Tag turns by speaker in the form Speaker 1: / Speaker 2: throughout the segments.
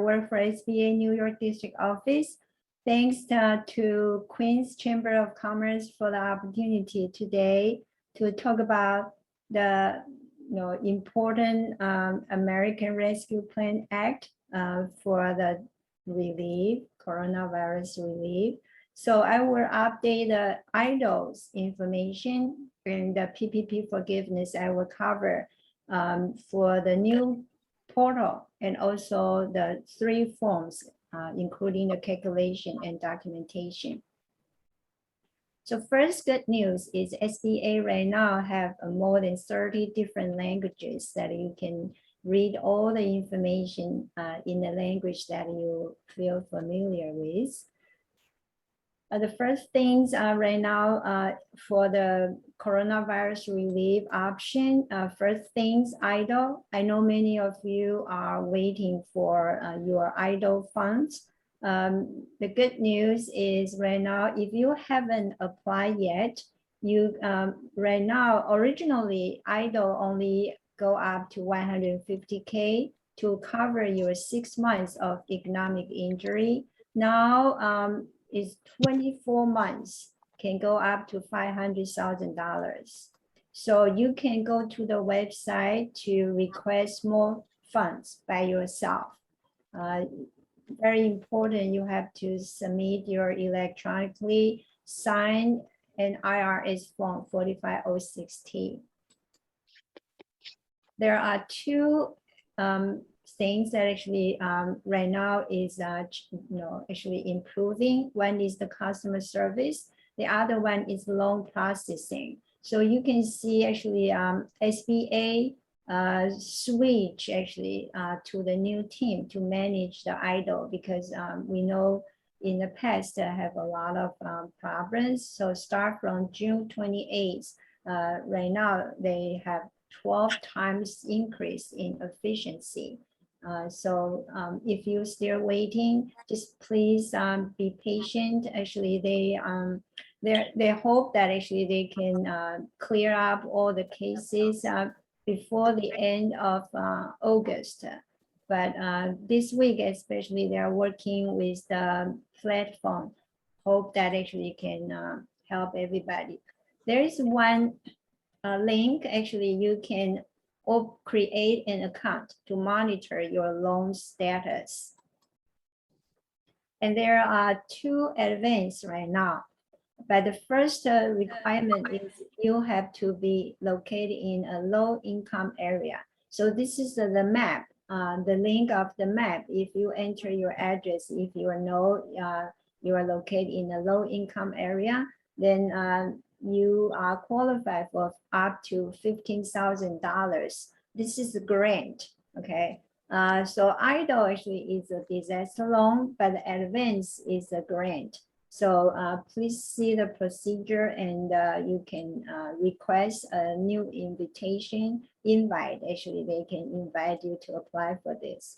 Speaker 1: work for SBA New York District Office. Thanks to Queens Chamber of Commerce for the opportunity today to talk about the important American Rescue Plan Act for the relief, coronavirus relief. So I will update the EIDL's information and the PPP forgiveness I will cover for the new portal and also the 3 forms, including the calculation and documentation. So first good news is SBA right now have more than 30 different languages that you can read all the information in the language that you feel familiar with. The first things right now for the coronavirus relief option, first things EIDL. I know many of you are waiting for your EIDL funds. The good news is right now, if you haven't applied yet, you right now, originally EIDL only go up to 150K to cover your 6 months of economic injury. Now is 24 months, can go up to $500,000. So you can go to the website to request more funds by yourself. Very important, you have to submit your electronically signed and IRS form 45016. There are 2 things that actually right now is actually improving. One is the customer service. The other one is loan processing. So you can see actually SBA switch actually to the new team to manage the EIDL because we know in the past have a lot of problems. So start from June 28th, right now they have 12 times increase in efficiency. So if you're still waiting, just please be patient. Actually, they hope that actually they can clear up all the cases before the end of August. But this week, especially, they are working with the platform. Hope that actually can help everybody. There is one link. Actually, you can create an account to monitor your loan status. And there are 2 advanced right now. But the first requirement is you have to be located in a low income area. So this is the map, the link of the map. If you enter your address, if you know you are located in a low income area, then you are qualified for up to $15,000. This is a grant, okay? So EIDL actually is a disaster loan, but the advance is a grant. So please see the procedure and you can request a new invite. Actually, they can invite you to apply for this.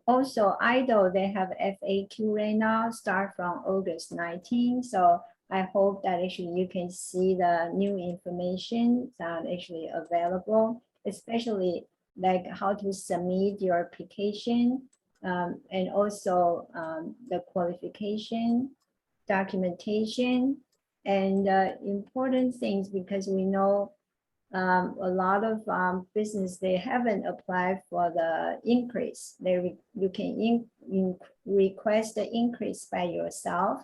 Speaker 1: Also, EIDL, they have FAQ right now, start from August 19. So I hope that actually you can see the new information that actually available, especially like how to submit your application and also the qualification, documentation, and important things because we know a lot of business, they haven't applied for the increase. You can request the increase by yourself.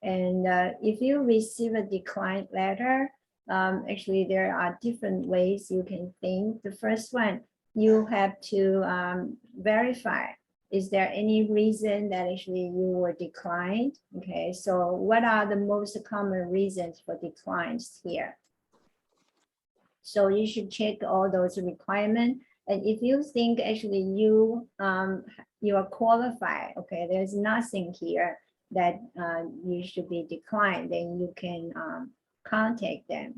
Speaker 1: And if you receive a decline letter, actually there are different ways you can think. The first one, you have to verify, is there any reason that actually you were declined? Okay, so what are the most common reasons for declines here? So you should check all those requirements. And if you think actually you are qualified, okay, there's nothing here that you should be declined, then you can contact them.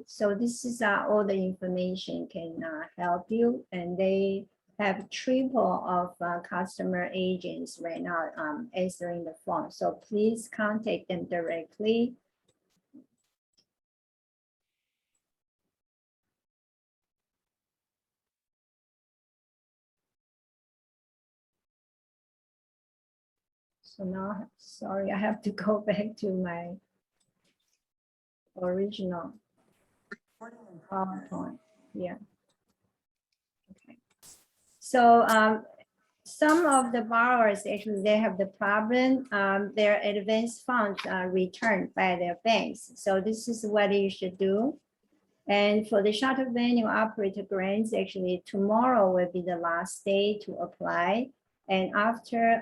Speaker 1: So this is all the information can help you, and they have triple of customer agents right now answering the phone. So please contact them directly. So now, sorry, I have to go back to my original PowerPoint. Yeah. Okay. So some of the borrowers actually they have the problem. Their advance funds are returned by their banks. So this is what you should do. And for the shuttle venue operator grants, actually tomorrow will be the last day to apply. And after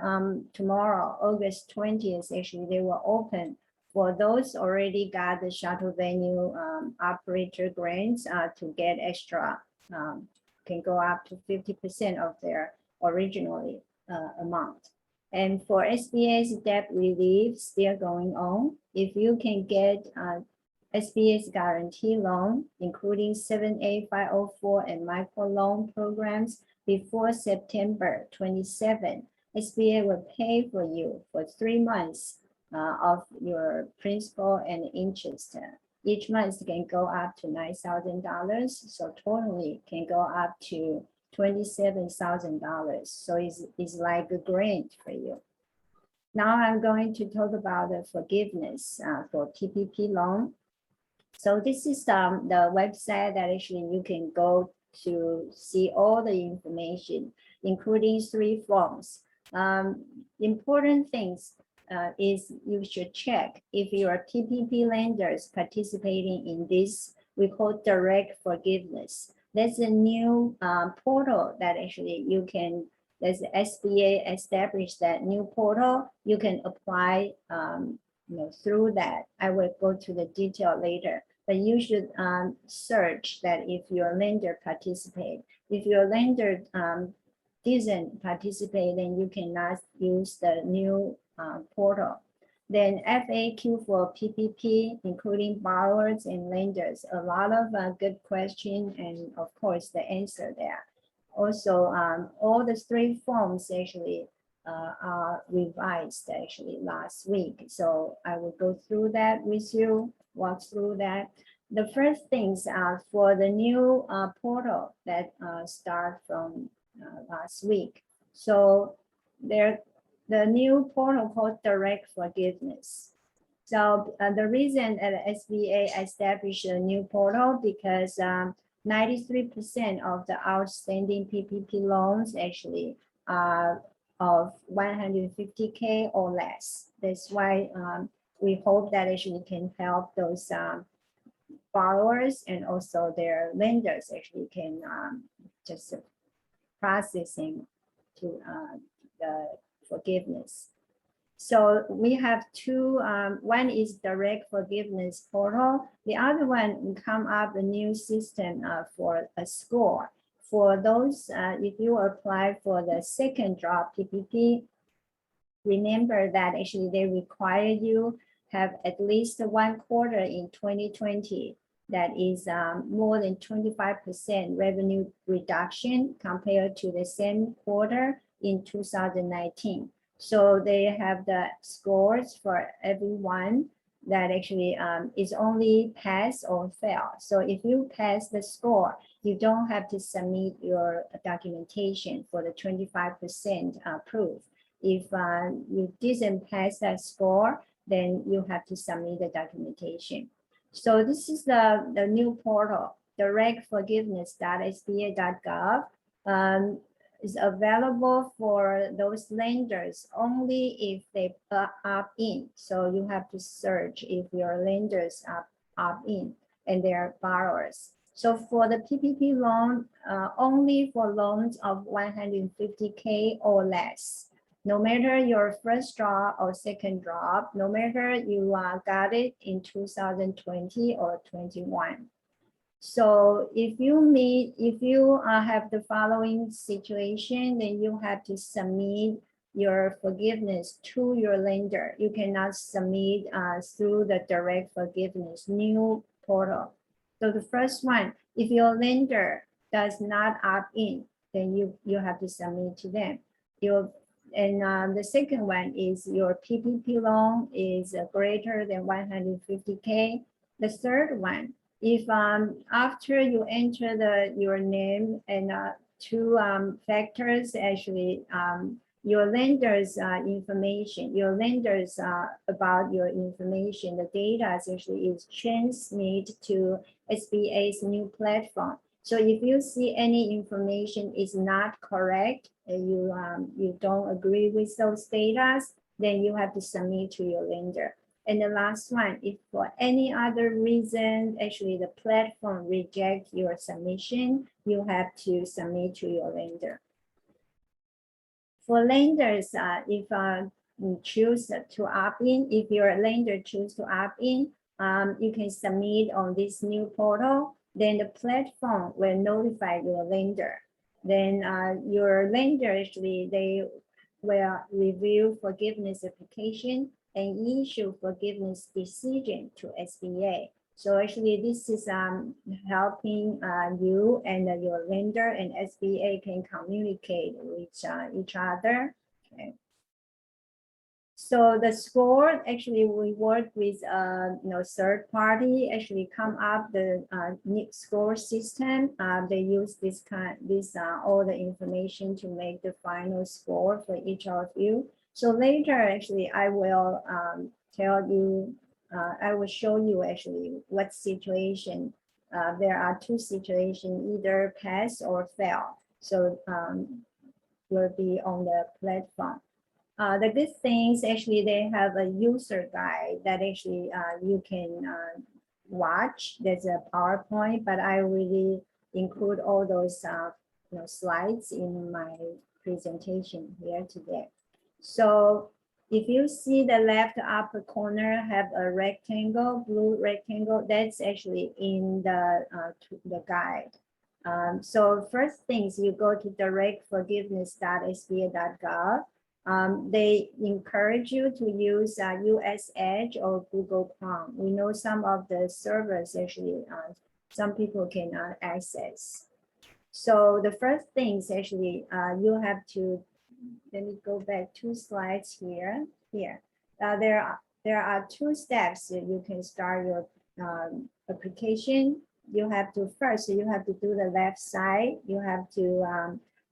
Speaker 1: tomorrow, August 20th, actually they will open for those already got the shuttle venue operator grants to get extra, can go up to 50% of their originally amount. And for SBA's debt relief still going on, if you can get SBA's guarantee loan, including 7A 504 and micro loan programs before September 27, SBA will pay for you for 3 months of your principal and interest. Each month can go up to $9,000, so totally can go up to $27,000. So it's like a grant for you. Now I'm going to talk about the forgiveness for PPP loan. So this is the website that actually you can go to see all the information, including 3 forms. Important things is you should check if your PPP lenders participating in this, we call direct forgiveness. There's a new portal that actually you can, there's the SBA established that new portal, you can apply through that. I will go to the detail later, but you should search that if your lender participate. If your lender doesn't participate, then you cannot use the new portal. Then FAQ for PPP, including borrowers and lenders, a lot of good questions and of course the answer there. Also, all the 3 forms actually are revised actually last week. So I will go through that with you, walk through that. The first things are for the new portal that start from last week. So the new portal called direct forgiveness. So the reason that SBA established a new portal because 93% of the outstanding PPP loans actually are of 150K or less. That's why we hope that actually can help those borrowers and also their lenders actually can just processing to the forgiveness. So we have 2, one is direct forgiveness portal. The other one will come up a new system for a score. For those, if you apply for the second drop PPP, remember that actually they require you have at least 1 quarter in 2020 that is more than 25% revenue reduction compared to the same quarter in 2019. So they have the scores for everyone that actually is only pass or fail. So if you pass the score, you don't have to submit your documentation for the 25% proof. If you didn't pass that score, then you have to submit the documentation. So this is the new portal, directforgiveness.sba.gov. Is available for those lenders only if they opt in. So you have to search if your lenders opt in and their borrowers. So for the PPP loan, only for loans of 150K or less. No matter your first drop or second drop, no matter you got it in 2020 or 21. So if you have the following situation, then you have to submit your forgiveness to your lender. You cannot submit through the direct forgiveness new portal. So the first one, if your lender does not opt in, then you have to submit to them. The second one is your PPP loan is greater than 150K. The third one, if after you enter your name and 2 factors actually your lender's information, your lender's about your information, the data actually is transmitted to SBA's new platform. So if you see any information is not correct, and you don't agree with those data, then you have to submit to your lender. And the last one, if for any other reason, actually the platform rejects your submission, you have to submit to your lender. For lenders, if you choose to opt in, if your lender choose to opt in, you can submit on this new portal. Then the platform will notify your lender. Then your lender actually, they will review forgiveness application and issue forgiveness decision to SBA. So actually this is helping you and your lender and SBA can communicate with each other. Okay. So the score, actually we work with third party, actually come up the score system. They use this all the information to make the final score for each of you. So later, actually, I will tell you, I will show you actually what situation. There are two situations, either pass or fail. So will be on the platform. The good things, actually, they have a user guide that actually you can watch. There's a PowerPoint, but I really include all those slides in my presentation here today. So if you see the left upper corner have a rectangle, blue rectangle, that's actually in the guide. So first things, you go to directforgiveness.sba.gov. They encourage you to use US Edge or Google Chrome. We know some of the servers actually, some people cannot access. So the first things actually, you have to, let me go back 2 slides here. There are 2 steps that you can start your application. You have to first, you have to do the left side. You have to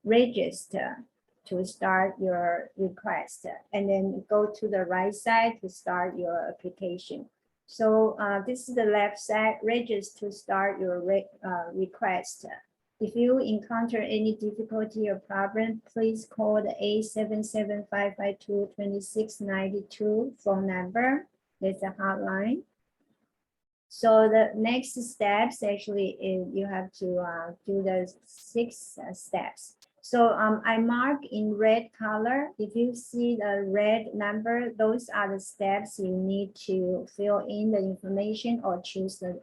Speaker 1: register to start your request, and then go to the right side to start your application. So this is the left side, register to start your request. If you encounter any difficulty or problem, please call the 877-552-2692 phone number. There's a hotline. So the next steps actually is you have to do the 6 steps. So I mark in red color. If you see the red number, those are the steps you need to fill in the information or choose the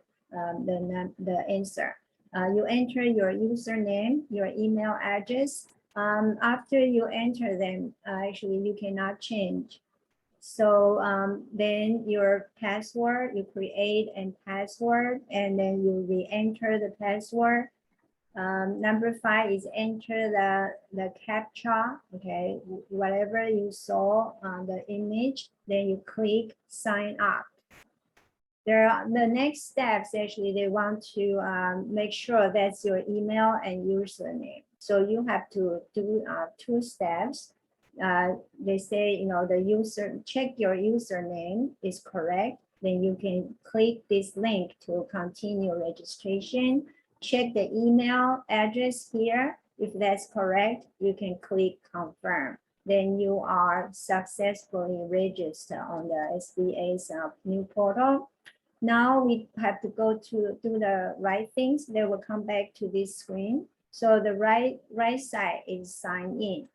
Speaker 1: answer. You enter your username, your email address. After you enter them, actually you cannot change. So then your password, you create a password, and then you re-enter the password. Number 5 is enter the CAPTCHA, okay, whatever you saw on the image, then you click sign up. The next steps, actually, they want to make sure that's your email and username. So you have to do 2 steps. They say, the user, check your username is correct. Then you can click this link to continue registration. Check the email address here. If that's correct, you can click confirm. Then you are successfully registered on the SBA's new portal. Now we have to go to do the right things. They will come back to this screen. So the right side is sign in.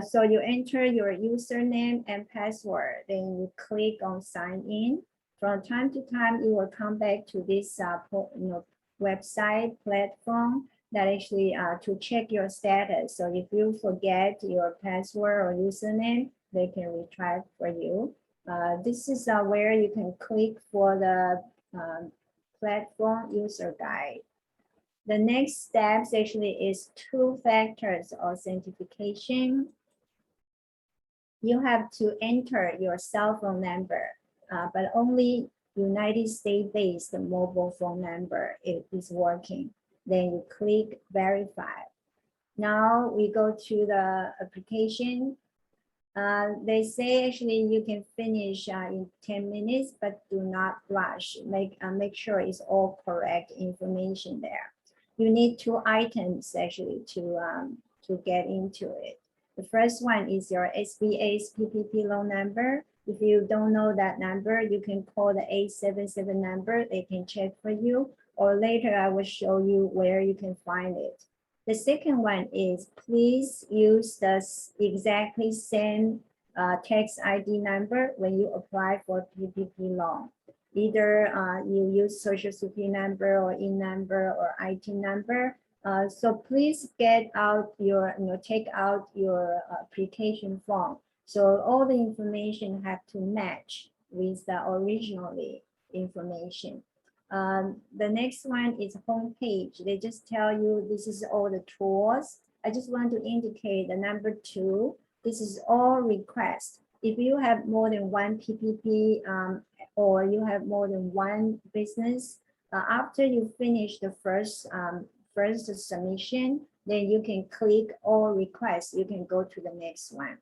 Speaker 1: So you enter your username and password, then you click on sign in. From time to time, it will come back to this website platform that actually to check your status. So if you forget your password or username, they can retrieve for you. This is where you can click for the platform user guide. The next steps actually is 2-factor authentication. You have to enter your cell phone number, but only United States-based mobile phone number is working. Then you click verify. Now we go to the application. They say actually you can finish in 10 minutes, but do not rush. Make sure it's all correct information there. You need 2 items actually to get into it. The first one is your SBA's PPP loan number. If you don't know that number, you can call the 877 number. They can check for you, or later I will show you where you can find it. The second one is please use the exactly same tax ID number when you apply for PPP loan. Either you use social security number or IN number or IT number. So please get out your, take out your application form. So all the information have to match with the originally information. The next one is homepage. They just tell you this is all the tools. I just want to indicate the number 2. This is all requests. If you have more than 1 PPP or you have more than 1 business, after you finish the first submission, then you can click all requests. You can go to the next one.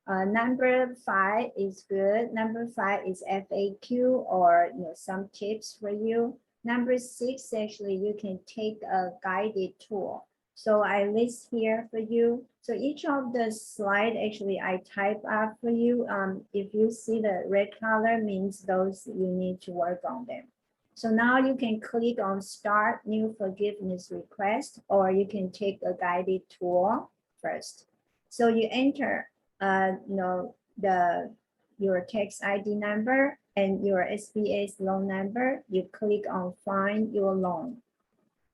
Speaker 1: Number 5 is good. Number 5 is FAQ or some tips for you. Number 6, actually, you can take a guided tour. So I list here for you. So each of the slide, actually, I type up for you. If you see the red color, means those you need to work on them. So now you can click on Start New Forgiveness Request, or you can take a guided tour first. So you enter your tax ID number and your SBA's loan number. You click on Find Your Loan.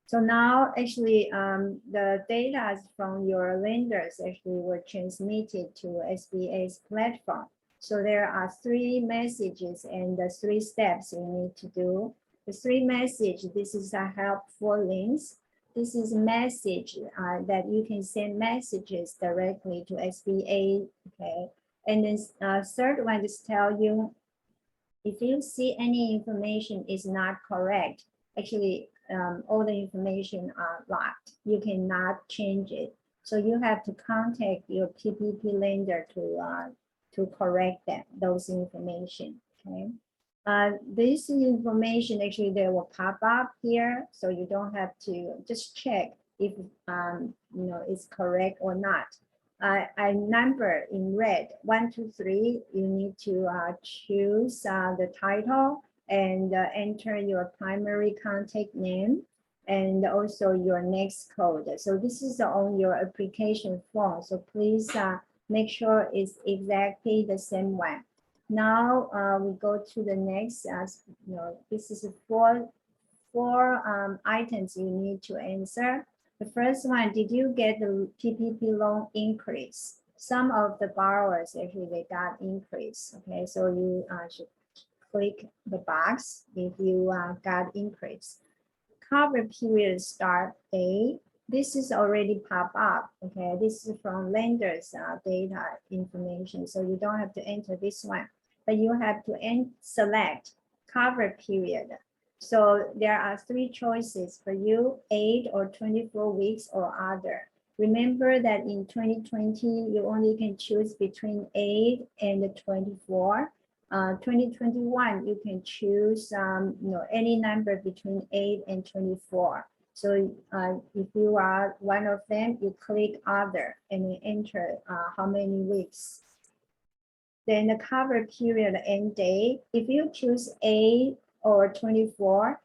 Speaker 1: So now actually the data from your lenders actually were transmitted to SBA's platform. So there are 3 messages and the 3 steps you need to do. The 3 messages, this is a helpful links. This is a message that you can send messages directly to SBA, okay? And then third one is tell you if you see any information is not correct, actually all the information are locked. You cannot change it. So you have to contact your PPP lender to correct those information, okay? This information actually they will pop up here, so you don't have to just check if it's correct or not. I number in red 1, 2, 3. You need to choose the title and enter your primary contact name and also your next code. So this is on your application form. So please make sure it's exactly the same one. Now we go to the next. This is 4 items you need to answer. The first one, did you get the PPP loan increase? Some of the borrowers actually they got increase. Okay, so you should click the box if you got increase. Cover period start date. This is already pop up. Okay, this is from lenders data information, so you don't have to enter this one, but you have to select cover period. So there are 3 choices for you: 8 or 24 weeks or other. Remember that in 2020 you only can choose between 8 and 24. 2021 you can choose any number between 8 and 24. So if you are one of them, you click other and you enter how many weeks. Then the cover period end date. If you choose 8 or 24,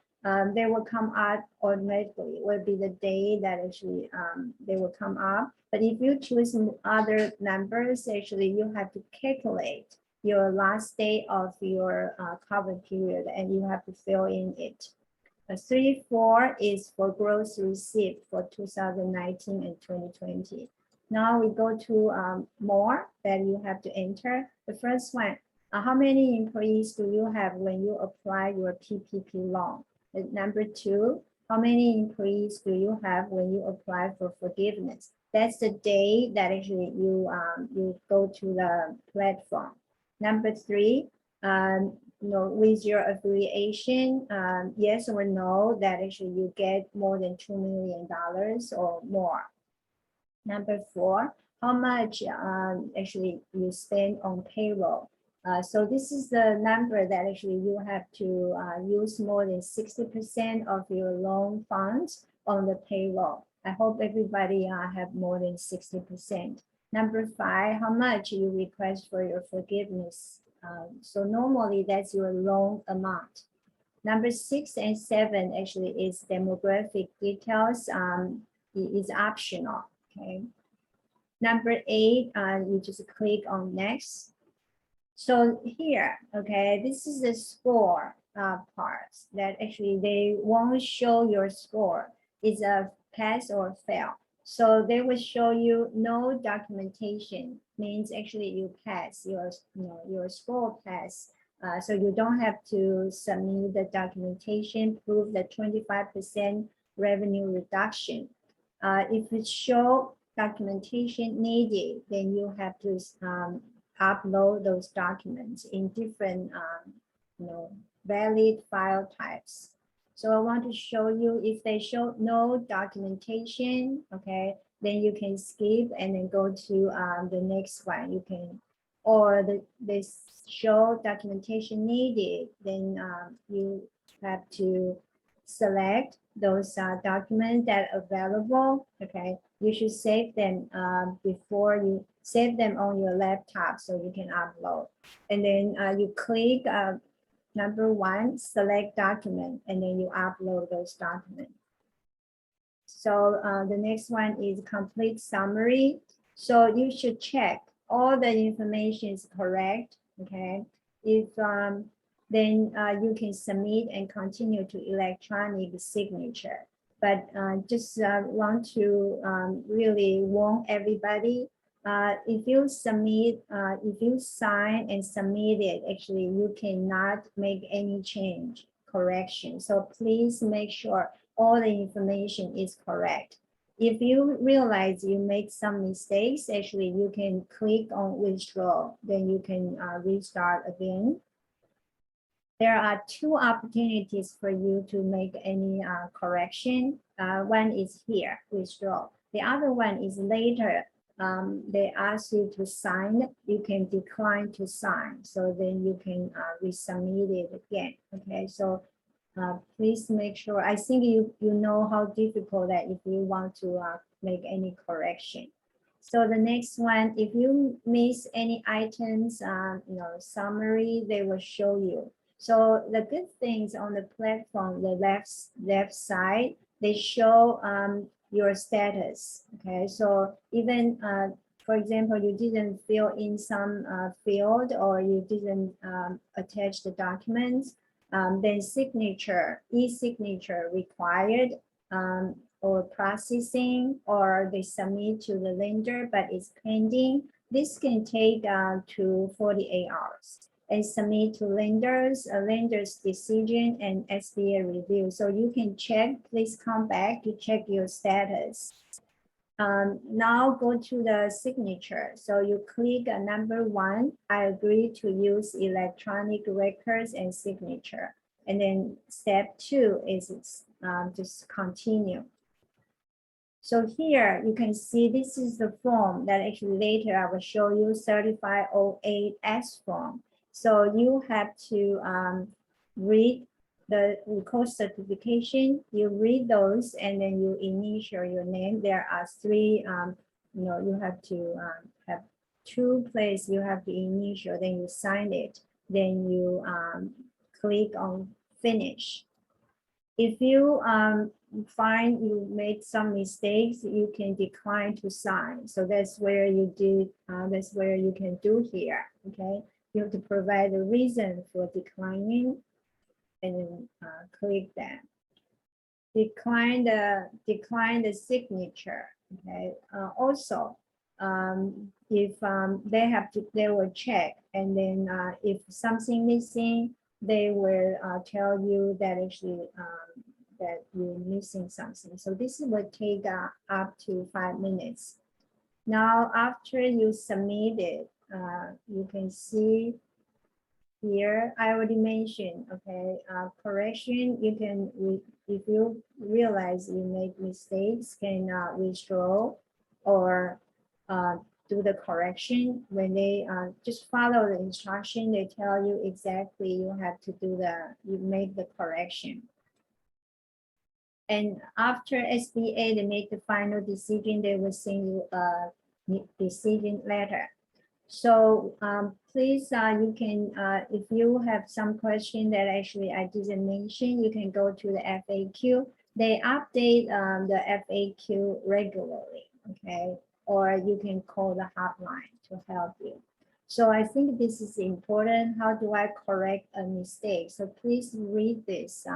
Speaker 1: they will come out automatically. It will be the day that actually they will come up. But if you choose other numbers, actually you have to calculate your last day of your cover period and you have to fill in it. 3, 4 is for gross receipt for 2019 and 2020. Now we go to more that you have to enter. The first one, how many employees do you have when you apply your PPP loan? Number 2, how many employees do you have when you apply for forgiveness? That's the day that actually you go to the platform. Number 3, with your affiliation, yes or no, that actually you get more than $2 million or more. Number 4, how much actually you spend on payroll. So this is the number that actually you have to use more than 60% of your loan funds on the payroll. I hope everybody have more than 60%. Number 5, how much you request for your forgiveness. So normally that's your loan amount. Number 6 and 7 actually is demographic details. It is optional. Okay. Number 8, you just click on next. So here, okay, this is the score part that actually they won't show your score. It's a pass or fail. So they will show you no documentation, means actually you pass your score pass. So you don't have to submit the documentation, prove the 25% revenue reduction. If it show documentation needed, then you have to upload those documents in different valid file types. So I want to show you if they show no documentation, okay, then you can skip and then go to the next one. You can, or they show documentation needed, then you have to select those documents that are available. Okay, you should save them before you save them on your laptop so you can upload. And then you click number 1, select document, and then you upload those documents. So the next one is complete summary. So you should check all the information is correct. Okay, if then you can submit and continue to electronic signature. But just want to really warn everybody, if you submit, if you sign and submit it, actually you cannot make any change, correction. So please make sure all the information is correct. If you realize you make some mistakes, actually you can click on withdraw, then you can restart again. There are 2 opportunities for you to make any correction. One is here, withdraw. The other one is later. They ask you to sign, you can decline to sign. So then you can resubmit it again. Okay, so please make sure. I think you know how difficult that if you want to make any correction. So the next one, if you miss any items, summary, they will show you. So the good things on the platform, the left side, they show your status. Okay, so even for example, you didn't fill in some field or you didn't attach the documents, then signature, e-signature required, or processing, or they submit to the lender, but it's pending. This can take to 48 hours. And submit to lenders, a lender's decision and SBA review. So you can check, please come back to check your status. Now go to the signature. So you click number 1, I agree to use electronic records and signature. And then step 2 is just continue. So here you can see this is the form that actually later I will show you, 3508S form. So you have to read the record certification, you read those, and then you initial your name. There are 3, you have to have 2 places you have to initial, then you sign it, then you click on finish. If you find you made some mistakes, you can decline to sign. So that's where you do, that's where you can do here, okay? You have to provide a reason for declining and then click that. Decline the signature, okay? Also, if they will check, and then if something missing, they will tell you that actually that you're missing something. So this will take up to 5 minutes. Now, after you submit it, you can see here, I already mentioned, okay, correction, you can, if you realize you make mistakes, can withdraw, or do the correction. When they just follow the instruction, they tell you exactly you have to do you make the correction. And after SBA, they make the final decision, they will send you a decision letter. So please, you can, if you have some question that actually I didn't mention, you can go to the FAQ. They update the FAQ regularly, okay? Or you can call the hotline to help you. So I think this is important. How do I correct a mistake? So please read this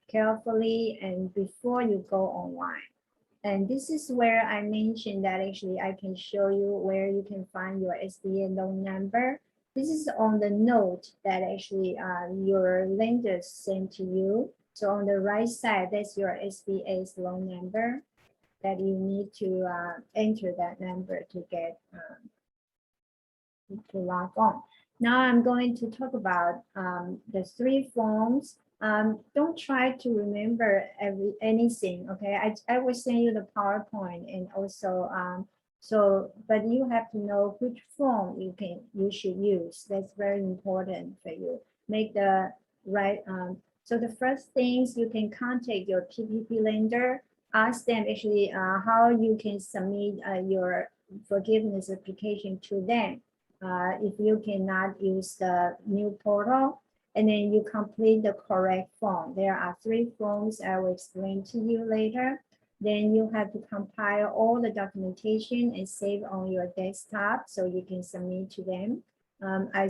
Speaker 1: carefully and before you go online. And this is where I mentioned that actually I can show you where you can find your SBA loan number. This is on the note that actually your lender sent to you. So on the right side, that's your SBA's loan number that you need to enter that number to get to log on. Now I'm going to talk about the 3 forms. Don't try to remember anything, okay? I will send you the PowerPoint and also but you have to know which form you should use. That's very important for you. Make the right. So the first things, you can contact your PPP lender, ask them actually how you can submit your forgiveness application to them. If you cannot use the new portal, and then you complete the correct form. There are 3 forms I will explain to you later. Then you have to compile all the documentation and save on your desktop so you can submit to them. I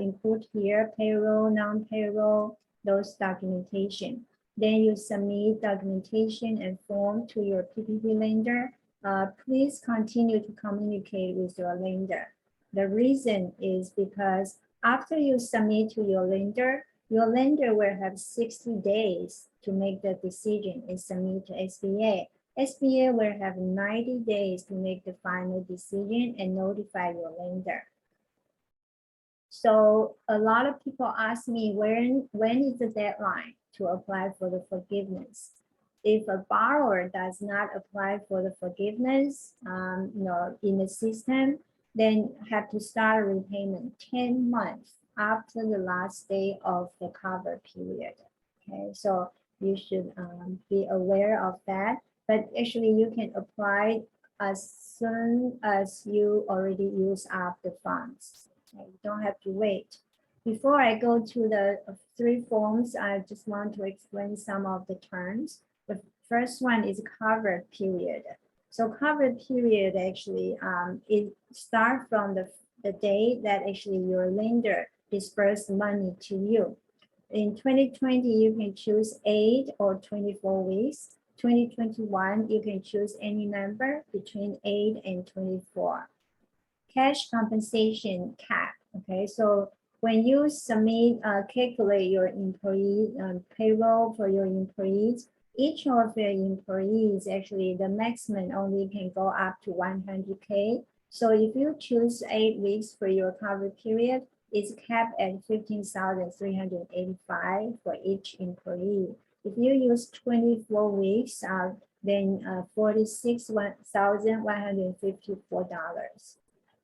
Speaker 1: include here payroll, non-payroll, those documentation. Then you submit documentation and form to your PPP lender. Please continue to communicate with your lender. The reason is because after you submit to your lender will have 60 days to make the decision and submit to SBA. SBA will have 90 days to make the final decision and notify your lender. So a lot of people ask me, when is the deadline to apply for the forgiveness? If a borrower does not apply for the forgiveness in the system, then have to start repayment 10 months after the last day of the cover period. Okay, so you should be aware of that. But actually, you can apply as soon as you already use up the funds. Okay, you don't have to wait. Before I go to the 3 forms, I just want to explain some of the terms. The first one is cover period. So cover period actually it starts from the day that actually your lender dispersed money to you. In 2020, you can choose 8 or 24 weeks. 2021, you can choose any number between 8 and 24. Cash compensation cap. Okay, so when you submit, calculate your employee payroll for your employees, each of your employees, actually the maximum only can go up to 100K. So if you choose 8 weeks for your cover period, it's capped at $15,385 for each employee. If you use 24 weeks, then $46,154.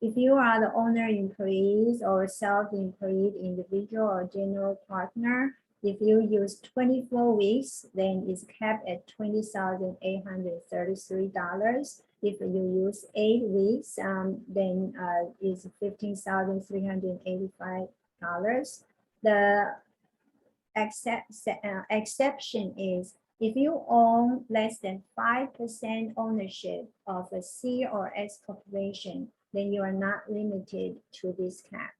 Speaker 1: If you are the owner employees or self-employed individual or general partner, if you use 24 weeks, then it's capped at $20,833. If you use 8 weeks, then it's $15,385. The exception is if you own less than 5% ownership of a C or S corporation, then you are not limited to this cap.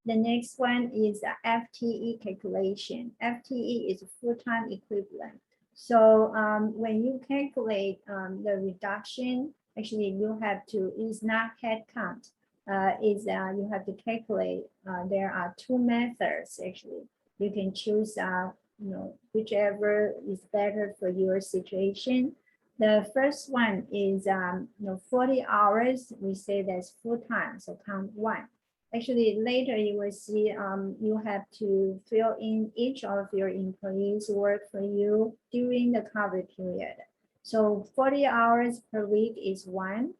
Speaker 1: The next one is the FTE calculation. FTE is full-time equivalent. So when you calculate the reduction, actually you have to, it's not head count, you have to calculate, there are 2 methods actually. You can choose whichever is better for your situation. The first one is 40 hours, we say that's full-time, so count 1. Actually, later you will see you have to fill in each of your employees' work for you during the cover period. So 40 hours per week is 1.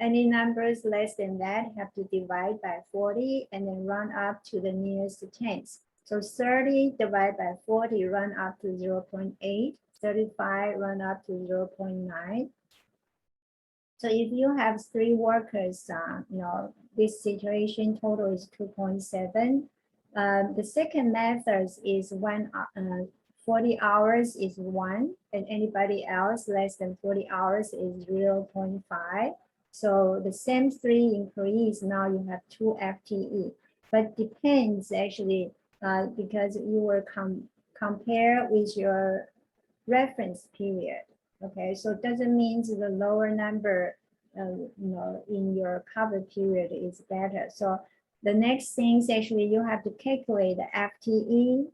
Speaker 1: Any numbers less than that have to divide by 40 and then run up to the nearest tens. So 30 divided by 40 run up to 0.8, 35 run up to 0.9. So if you have 3 workers, this situation total is 2.7. The second method is when 40 hours is 1, and anybody else less than 40 hours is 0.5. So the same 3 employees, now you have 2 FTE. But depends actually because you will compare with your reference period. Okay, so it doesn't mean the lower number in your cover period is better. So the next thing is actually you have to calculate the FTE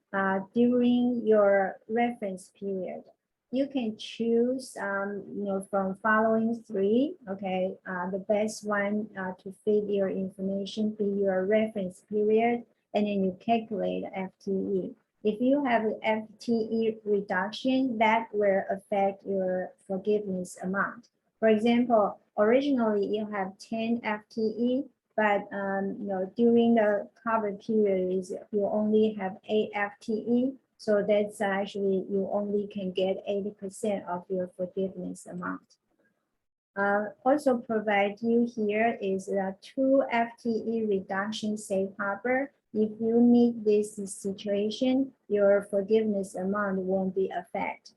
Speaker 1: during your reference period. You can choose from following 3. Okay, the best one to fit your information be your reference period, and then you calculate FTE. If you have FTE reduction, that will affect your forgiveness amount. For example, originally you have 10 FTE, but during the cover period you only have 8 FTE. So that's actually you only can get 80% of your forgiveness amount. Also provide you here is a 2 FTE reduction safe harbor. If you meet this situation, your forgiveness amount won't be affected.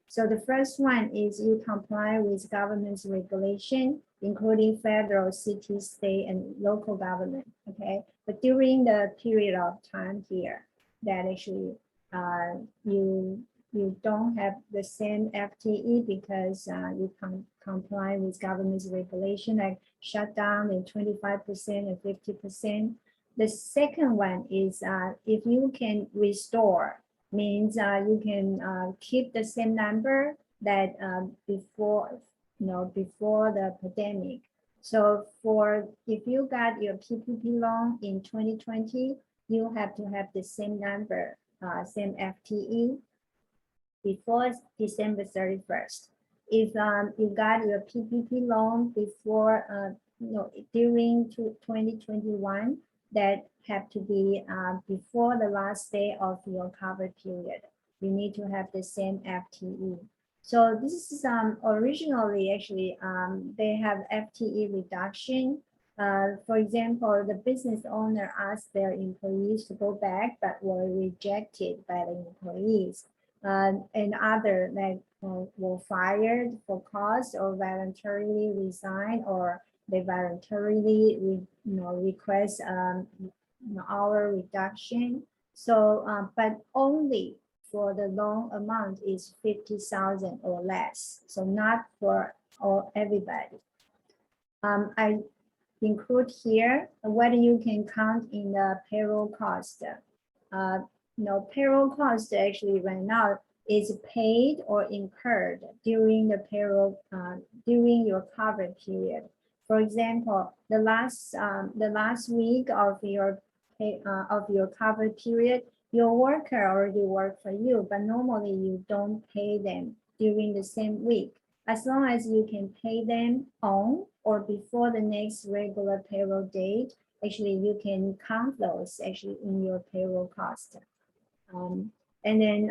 Speaker 1: So the first one is you comply with government's regulation, including federal, city, state, and local government. Okay, but during the period of time here, that actually you don't have the same FTE because you comply with government's regulation, like shut down in 25% and 50%. The second one is if you can restore, means you can keep the same number that before the pandemic. So if you got your PPP loan in 2020, you have to have the same number, same FTE before December 31st. If you got your PPP loan before during 2021, that have to be before the last day of your cover period. You need to have the same FTE. So this is originally actually they have FTE reduction. For example, the business owner asked their employees to go back, but were rejected by the employees. And other like were fired for cause or voluntarily resign, or they voluntarily request hour reduction. So but only for the loan amount is 50,000 or less, so not for everybody. I include here what you can count in the payroll cost. Payroll cost actually right now is paid or incurred during the payroll during your cover period. For example, the last week of your cover period, your worker already worked for you, but normally you don't pay them during the same week. As long as you can pay them on or before the next regular payroll date, actually you can count those actually in your payroll cost. And then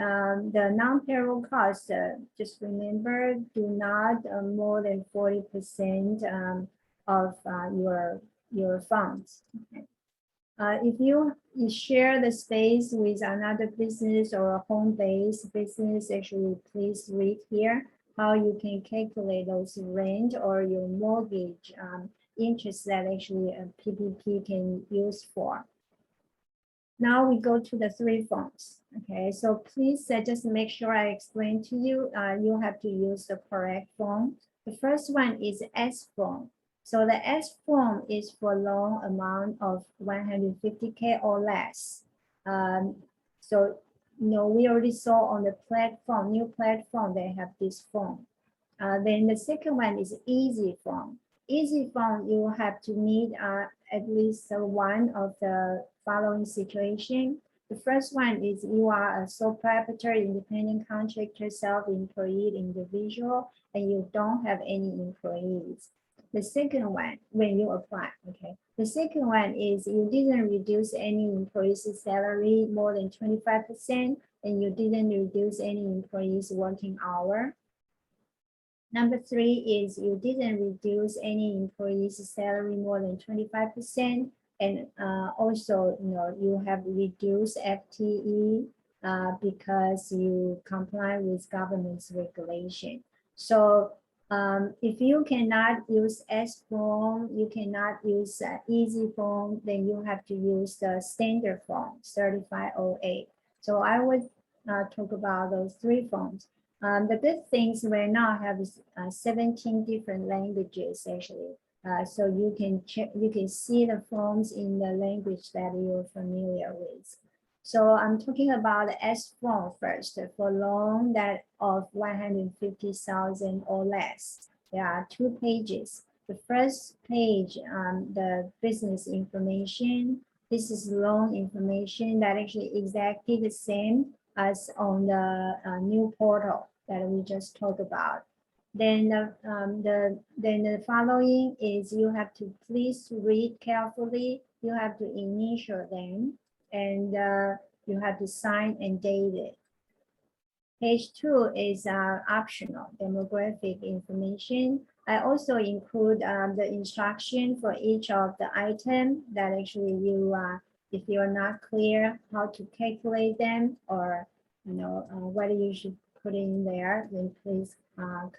Speaker 1: the non-payroll costs, just remember, do not more than 40% of your funds. Okay. If you share the space with another business or a home-based business, actually please read here how you can calculate those rent or your mortgage interest that actually a PPP can use for. Now we go to the 3 forms. Okay, so please just make sure I explain to you. You have to use the correct form. The first one is S form. So the S form is for loan amount of 150K or less. So we already saw on the platform, new platform, they have this form. Then the second one is easy form. Easy form, you have to meet at least one of the following situation. The first one is you are a sole proprietor, independent contractor, self-employed individual, and you don't have any employees. The second one, when you apply, okay. The second one is you didn't reduce any employees' salary more than 25%, and you didn't reduce any employees' working hour. Number three is you didn't reduce any employees' salary more than 25%. And also, you have reduced FTE because you comply with government's regulation. So if you cannot use S form, you cannot use easy form, then you have to use the standard form, 3508. So I would talk about those three forms. The good things right now have 17 different languages actually. So you can check, you can see the forms in the language that you're familiar with. So I'm talking about the S form first. For loan that of 150,000 or less, there are 2 pages. The first page, the business information. This is loan information that actually exactly the same as on the new portal that we just talked about. Then the following is you have to please read carefully. You have to initial them, and you have to sign and date it. Page 2 is optional demographic information. I also include the instruction for each of the item that actually you, if you're not clear how to calculate them, or whether you should put in there, then please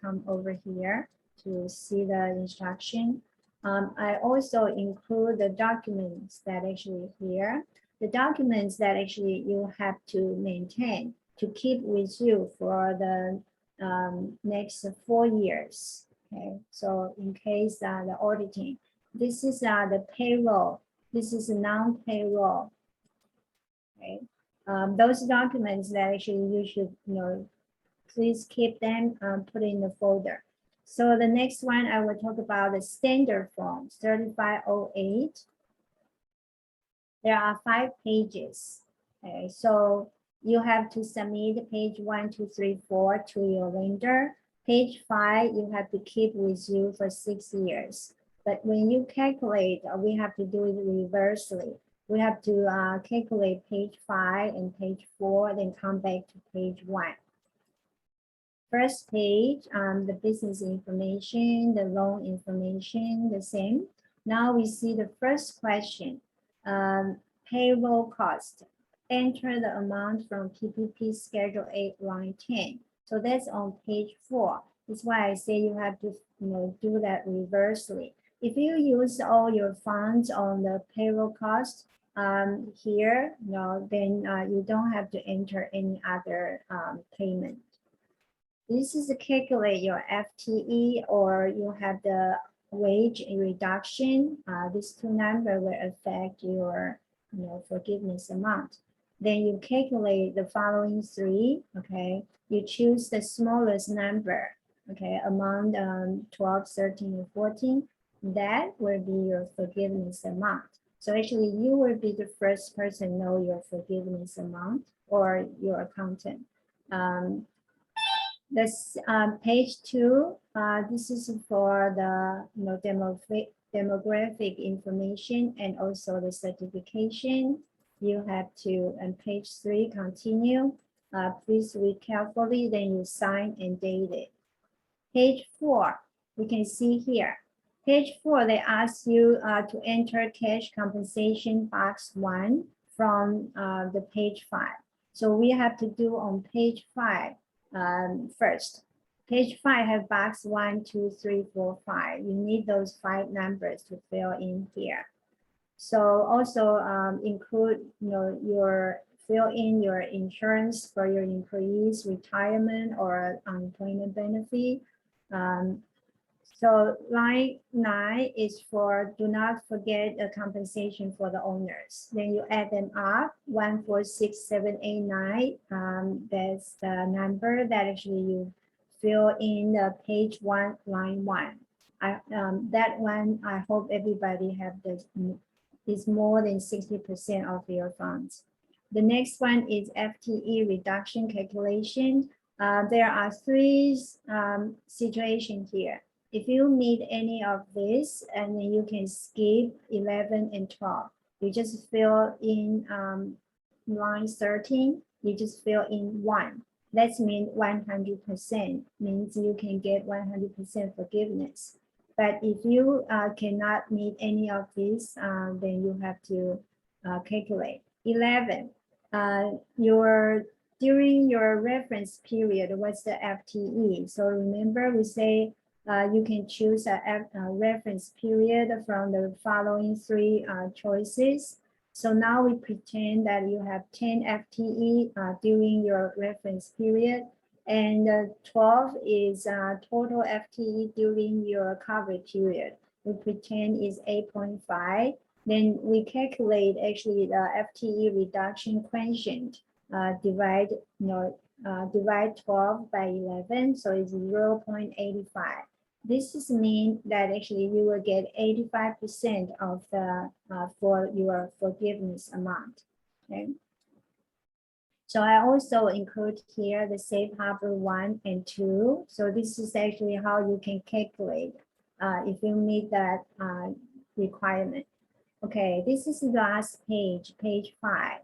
Speaker 1: come over here to see the instruction. I also include the documents that actually here, the documents that actually you have to maintain to keep with you for the next 4 years. Okay, so in case the auditing, this is the payroll, this is non-payroll. Okay, those documents that actually you should please keep them, put in the folder. So the next one I will talk about the standard forms, 3508. There are 5 pages. Okay, so you have to submit page 1, 2, 3, 4 to your vendor. Page 5, you have to keep with you for 6 years. But when you calculate, we have to do it reversely. We have to calculate page 5 and page 4, then come back to page 1. First page, the business information, the loan information, the same. Now we see the first question, payroll cost. Enter the amount from PPP Schedule 8, line 10. So that's on page 4. That's why I say you have to do that reversely. If you use all your funds on the payroll cost here, then you don't have to enter any other payment. This is to calculate your FTE, or you have the wage reduction. These 2 numbers will affect your forgiveness amount. Then you calculate the following 3, okay? You choose the smallest number, okay, among 12, 13, and 14. That will be your forgiveness amount. So actually you will be the first person to know your forgiveness amount, or your accountant. This page 2, this is for the demographic information and also the certification. You have to, on page 3, continue. Please read carefully, then you sign and date it. Page 4, we can see here. Page 4, they ask you to enter cash compensation box 1 from the page 5. So we have to do on page 5 first. Page 5 have box 1, 2, 3, 4, 5. You need those 5 numbers to fill in here. So also include your fill in your insurance for your employees, retirement or unemployment benefit. So line 9 is for do not forget the compensation for the owners. Then you add them up, 1, 4, 6, 7, 8, 9. That's the number that actually you fill in the page 1, line 1. That one, I hope everybody have this, is more than 60% of your funds. The next one is FTE reduction calculation. There are three situations here. If you meet any of this, and then you can skip 11 and 12. You just fill in line 13, you just fill in 1. That means 100%, means you can get 100% forgiveness. But if you cannot meet any of these, then you have to calculate. 11, during your reference period, what's the FTE? So remember, we say you can choose a reference period from the following 3 choices. So now we pretend that you have 10 FTE during your reference period, and 12 is total FTE during your cover period. We pretend is 8.5. Then we calculate actually the FTE reduction quotient, divide 12 by 11, so it's 0.85. This is mean that actually you will get 85% of the for your forgiveness amount. Okay. So I also include here the safe harbor 1 and 2. So this is actually how you can calculate if you meet that requirement. Okay, this is the last page, page 5.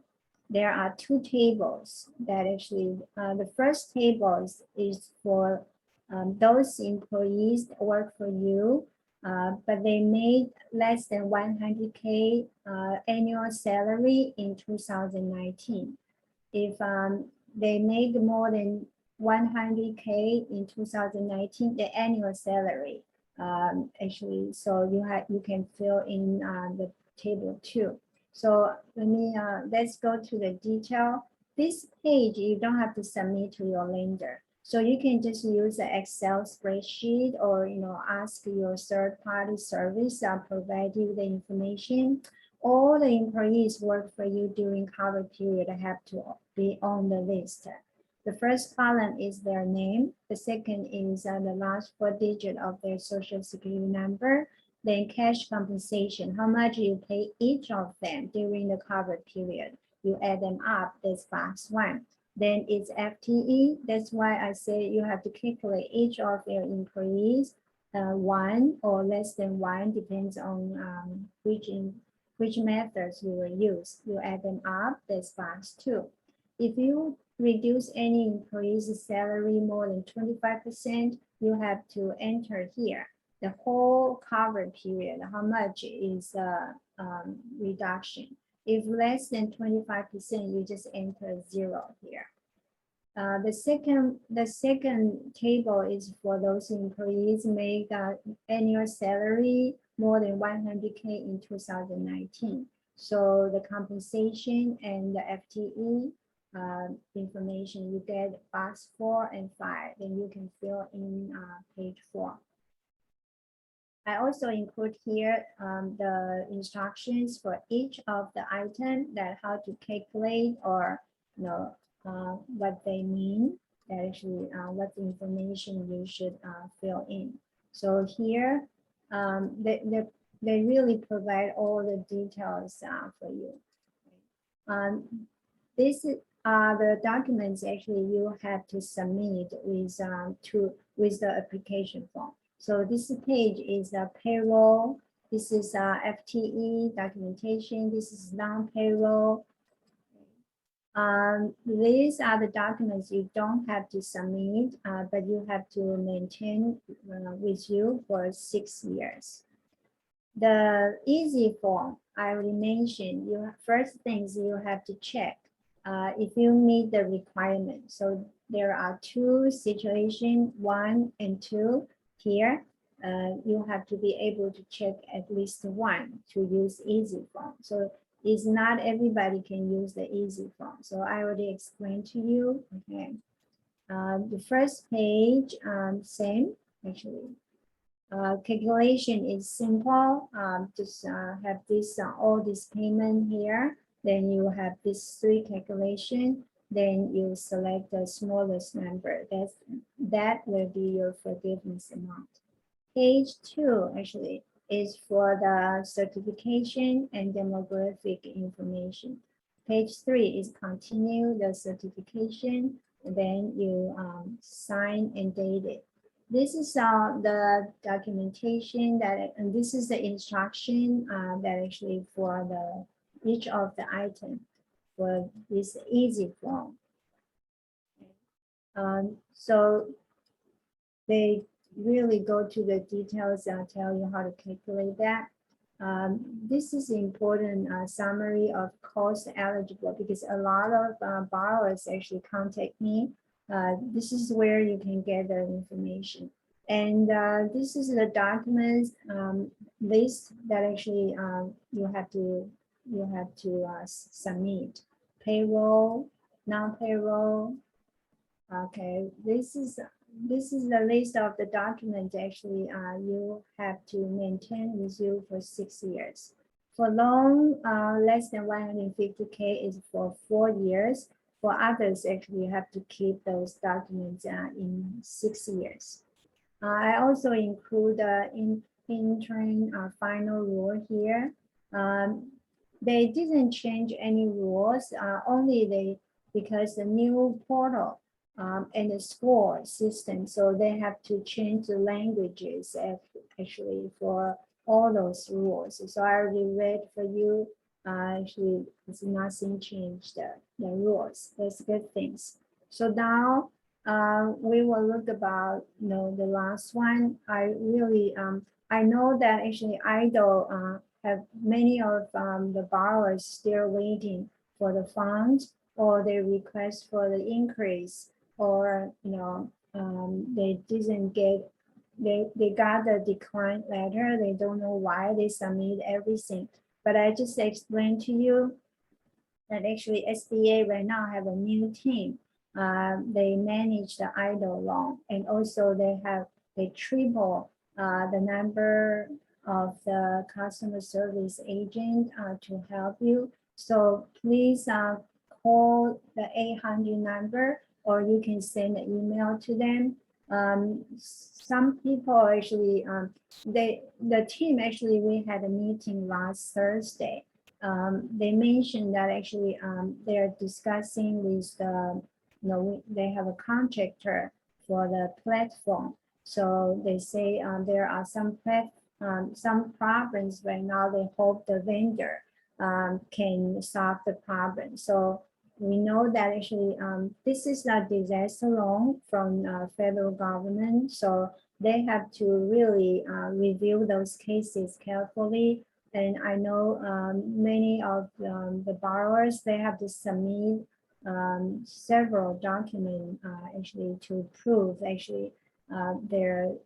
Speaker 1: There are 2 tables that actually, the first table is for those employees that work for you, but they made less than 100K annual salary in 2019. If they made more than 100K in 2019, the annual salary, actually, so you can fill in the table 2. So let's go to the detail. This page, you don't have to submit to your lender. So you can just use the Excel spreadsheet, or ask your third-party service provide you the information. All the employees work for you during cover period have to be on the list. The first column is their name. The second is the last 4 digits of their social security number. Then cash compensation, how much you pay each of them during the cover period. You add them up, that's box 1. Then it's FTE. That's why I say you have to calculate each of their employees, 1 or less than 1, depends on which methods you will use. You add them up, that's box 2. If you reduce any employee's salary more than 25%, you have to enter here the whole cover period, how much is reduction. If less than 25%, you just enter 0 here. The second table is for those employees make annual salary more than 100K in 2019. So the compensation and the FTE information, you get box 4 and 5, then you can fill in page 4. I also include here the instructions for each of the items, that how to calculate, or what they mean, that actually what information you should fill in. So here they really provide all the details for you. This are the documents actually you have to submit with the application form. So this page is a payroll. This is FTE documentation. This is non-payroll. These are the documents you don't have to submit, but you have to maintain with you for 6 years. The easy form, I already mentioned, first things you have to check if you meet the requirement. So there are 2 situations, 1 and 2 here. You have to be able to check at least 1 to use easy form. So it's not everybody can use the easy form. So I already explained to you. Okay. The first page, same actually. Calculation is simple. Just have this all this payment here. Then you have this 3 calculation. Then you select the smallest number. That will be your forgiveness amount. Page 2 actually is for the certification and demographic information. page 3 is continue the certification, and then you sign and date it. This is the documentation that, and this is the instruction that actually for each of the item for this easy form. So they really go to the details and tell you how to calculate that. This is important summary of cost eligible, because a lot of borrowers actually contact me. This is where you can get the information. And this is the documents list that actually you have to submit. Payroll, non-payroll. Okay, this is the list of the documents actually you have to maintain with you for 6 years. For loan less than 150K is for 4 years. For others, actually you have to keep those documents in 6 years. I also include the intern final rule here. They didn't change any rules, only because the new portal and the score system, so they have to change the languages actually for all those rules. So I already read for you. Actually, it's nothing changed the rules. That's good things. So now we will look about the last one. I really I know that actually EIDL have many of the borrowers still waiting for the funds, or they request for the increase, or they didn't get, they got the decline letter. They don't know why they submit everything. But I just explained to you that actually SBA right now have a new team. They manage the EIDL loan, and also they triple the number of the customer service agent to help you. So please call the 800 number, or you can send an email to them. Some people actually, the team actually, we had a meeting last Thursday. They mentioned that actually they're discussing with the, they have a contractor for the platform. So they say there are some problems right now. They hope the vendor can solve the problem. So we know that actually this is a disaster loan from federal government. So they have to really review those cases carefully. And I know many of the borrowers, they have to submit several documents actually to prove actually their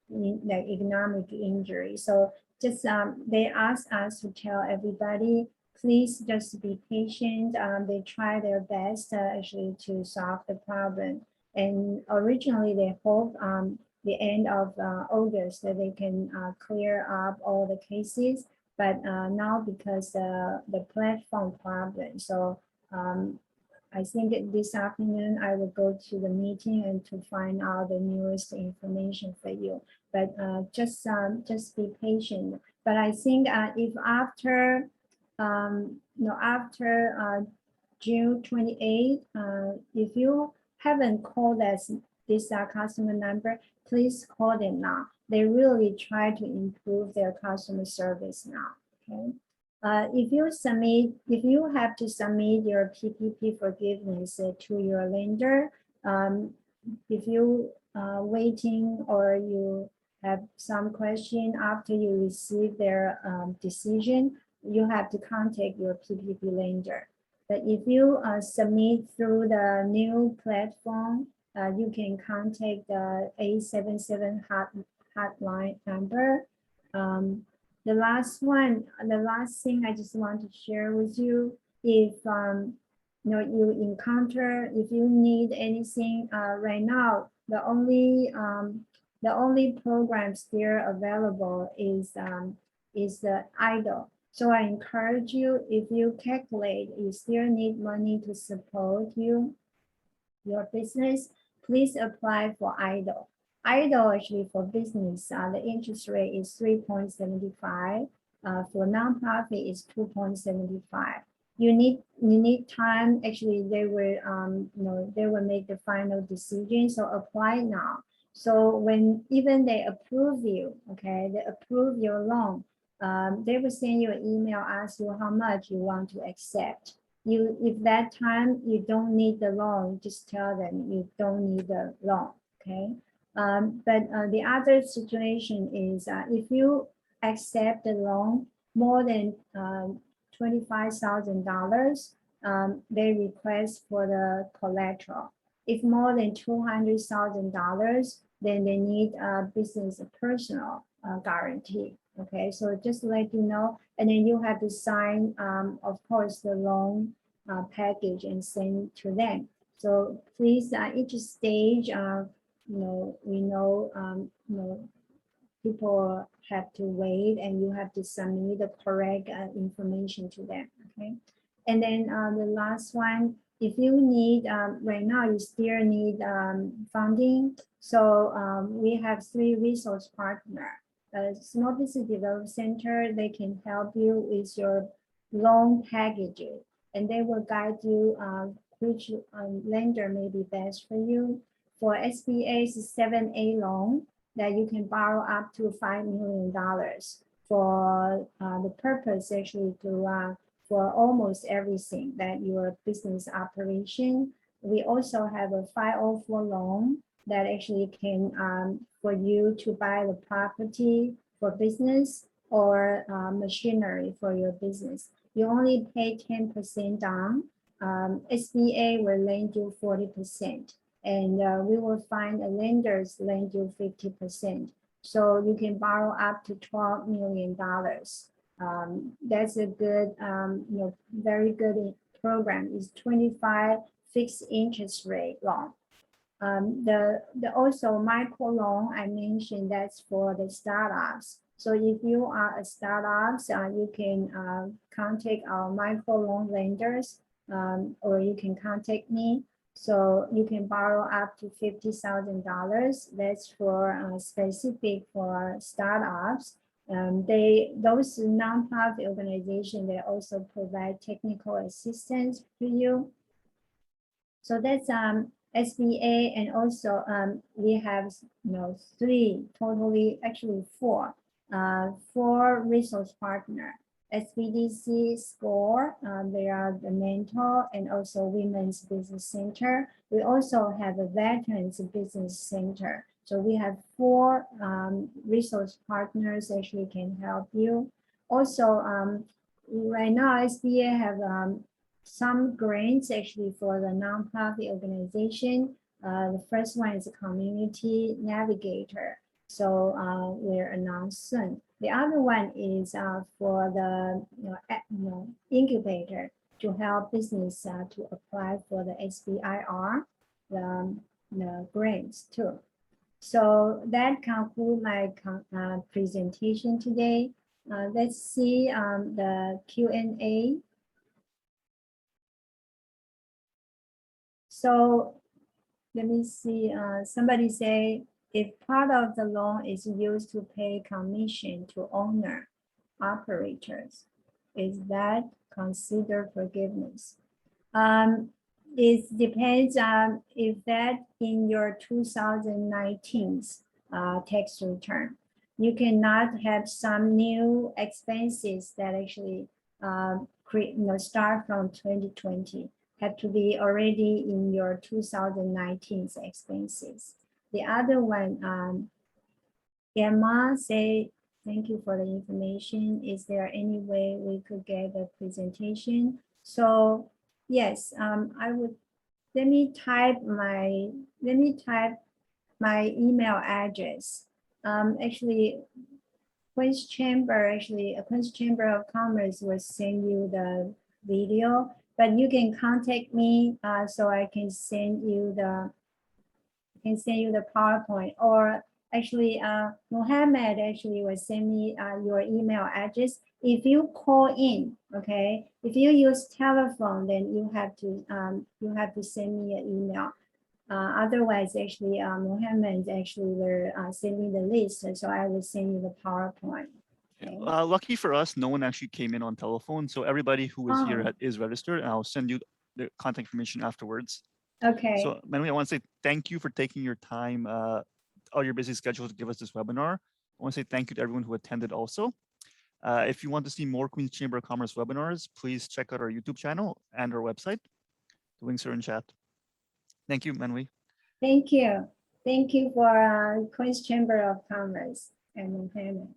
Speaker 1: economic injury. So just they asked us to tell everybody, please just be patient. They try their best actually to solve the problem. And originally they hope the end of August that they can clear up all the cases. But now because the platform problem, so I think this afternoon I will go to the meeting and to find out the newest information for you. But just be patient. But I think if after after June 28th, if you haven't called this customer number, please call them now. They really try to improve their customer service now. Okay. If you have to submit your PPP forgiveness to your lender, if you waiting or you have some question after you receive their decision, you have to contact your PPP lender. But if you submit through the new platform, you can contact the 877 hotline number. The last thing I just want to share with you, if you encounter, if you need anything right now, the only program still available is the EIDL. So I encourage you, if you calculate, you still need money to support your business, please apply for EIDL. EIDL actually for business, the interest rate is 3.75. For nonprofit is 2.75. you need time. Actually, they will they will make the final decision. So apply now. So when even they approve you, okay, they approve your loan, they will send you an email, ask you how much you want to accept. If that time you don't need the loan, just tell them you don't need the loan, okay? But the other situation is if you accept the loan more than $25,000, they request for the collateral. If more than $200,000, then they need a business personal guarantee. Okay, so just to let you know, and then you have to sign, of course, the loan package and send to them. So please, each stage, we know, people have to wait and you have to submit the correct information to them, okay? And then the last one, if you need, right now you still need funding. So we have 3 resource partners. Small Business Development Center, they can help you with your loan packages and they will guide you which lender may be best for you. For SBA's 7A loan, that you can borrow up to $5 million for the purpose actually to for almost everything that your business operation. We also have a 504 loan that actually can for you to buy the property for business or machinery for your business. You only pay 10% down. SBA will lend you 40%. And we will find a lenders lend you 50%. So you can borrow up to $12 million. That's a good, very good program. It's 25 fixed interest rate loan. The also micro loan I mentioned, that's for the startups. So if you are a startup, you can contact our micro loan lenders, or you can contact me. So you can borrow up to $50,000. That's for specific for startups. Those nonprofit organizations, they also provide technical assistance to you. So that's SBA, and also we have 3 totally, actually 4 resource partners. SBDC SCORE, they are the mentor, and also Women's Business Center. We also have a Veterans Business Center. So we have 4 resource partners actually can help you. Also, right now SBA have some grants actually for the nonprofit organization. The first one is a community navigator. So we'll announce soon. The other one is for the incubator to help business to apply for the SBIR, the grants too. So that concludes my presentation today. Let's see the Q&A. So let me see, somebody say, if part of the loan is used to pay commission to owner operators, is that considered forgiveness? It depends on if that in your 2019 tax return. You cannot have some new expenses that actually start from 2020. Have to be already in your 2019 expenses. The other one, Emma say, thank you for the information. Is there any way we could get a presentation? So yes, I would, let me type my email address. Actually, Queen's Chamber of Commerce will send you the video, but you can contact me so I can send you the PowerPoint, or actually Mohammed actually will send me your email address. If you call in, okay, if you use telephone, then you have to send me an email. Otherwise, actually, Mohammed actually will send me the list, so I will send you the PowerPoint. Okay.
Speaker 2: Lucky for us, no one actually came in on telephone. So everybody who is here
Speaker 1: Oh,
Speaker 2: is registered, and I'll send you the contact information afterwards.
Speaker 1: okay.
Speaker 2: So Manui, I want to say thank you for taking your time out of your busy schedule to give us this webinar. I want to say thank you to everyone who attended also. If you want to see more Queens Chamber of Commerce webinars, please check out our YouTube channel and our website. The links are in chat. Thank you, Manui.
Speaker 1: Thank you. Thank you for Queen's Chamber of Commerce and Employment.